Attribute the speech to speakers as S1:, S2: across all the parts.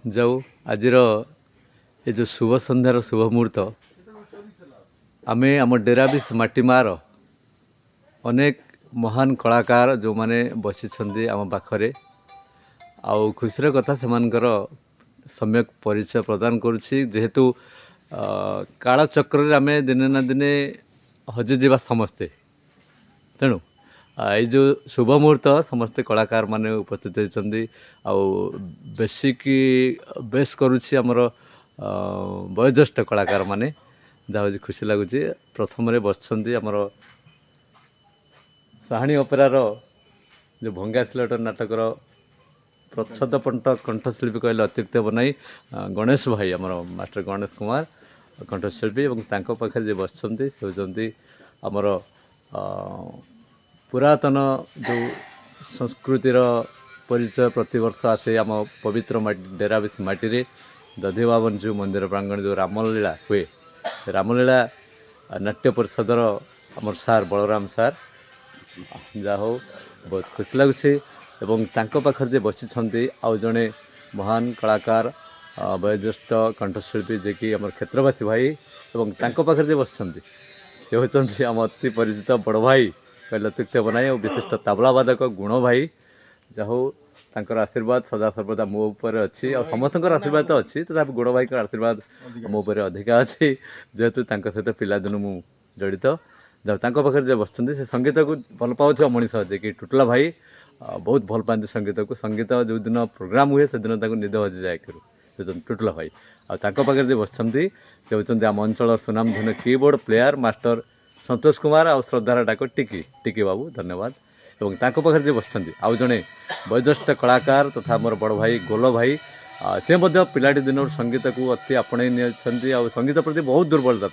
S1: जाऊ आज ये जो शुभ संध्यार शुभ मुहूर्त आमे आम डेराबिस माटीमार अनेक महान कलाकार जो माने बसी आम पाखरे आउ खुशीर कथा से सम्यक परिचय प्रदान करुछि जेहेतु कालचक्र आम दिने ना दिने हजिजा समस्ते तेणु ये जो शुभ मुहूर्त समस्ते कलाकार माने उपस्थित होती बेसिक बेस करुछि आमर वयोज्येष्ठ कलाकार माने जहाँ हूँ खुशी लगुच प्रथम बसंती आमर साहाणी अपेरार जो भंगा सिलट नाटकर प्रच्छदपंट कंठशिल्पी कहले अत्युक्त बनाई गणेश भाई आमर मास्टर गणेश कुमार कंठशिल्पी और तांको पाखे जे बसंती से होती आमर पुरातन जो संस्कृतिर परिचय प्रतिवर्ष आसे आम पवित्र डेराबिस माटी दधी बाबन जो मंदिर प्रांगण जो रामलीला हुए रामलीला नाट्य परिषदर आमर सार बलराम सार जा हो बहुत खुशी लगुच एवं तांको पाखर जे बसी आउ जड़े महान कलाकार वयोज्येष्ठ कंठशिल्पी जे कि आम क्षेत्रवासी भाई एवं तांको पाखर जे बस से होती आम अति परिचित बड़ भाई कहले अत्युक्त बनाई और विशिष्ट तबलावादक गुण भाई जाहो तांकर आशीर्वाद सदा सर्वदा मो उपर अच्छी और समस्त आशीर्वाद तो अच्छी तथा गुण भाई आशीर्वाद मो उपर अधिका अच्छी जेहेतु सहित पिलादिन मु जड़ित जब पाखे जे बस से संगीत को भल पाँच मनीष जे कि टुटला भाई बहुत भल पाती संगीत को संगीत जो दिन प्रोग्राम हुए से दिन निद हजि जाए टुटला भाई आगे जे बस से होती आम अंचल सुनाम धन्य keyboard player master Santosh Kumar और श्रद्धार डाक टिकी टिकी बाबू धन्यवाद एवं पाखे जे बस आउ जड़े वयोज्येष्ठ कलाकार तथा मोर बड़ भाई गोल भाई से पिलाटी दिन संगीत को अति आपणे नहीं संगीत प्रति बहुत दुर्बलता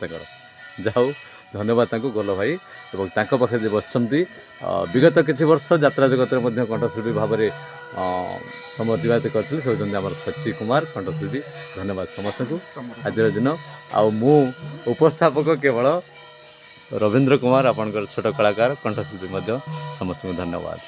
S1: जाऊ धन्यवाद गोल भाई और पाखे जे बस विगत किसी वर्ष यात्रा जगत में कंठशिल्पी भाव में समय अतिबाहित करते से होती आम शशि कुमार कंठशिल्पी धन्यवाद समस्त को आज दिन मु उपस्थापक केवल रवींद्र कुमार आपंकर छोट कलाकार कंठशिल्पी समस्त को धन्यवाद।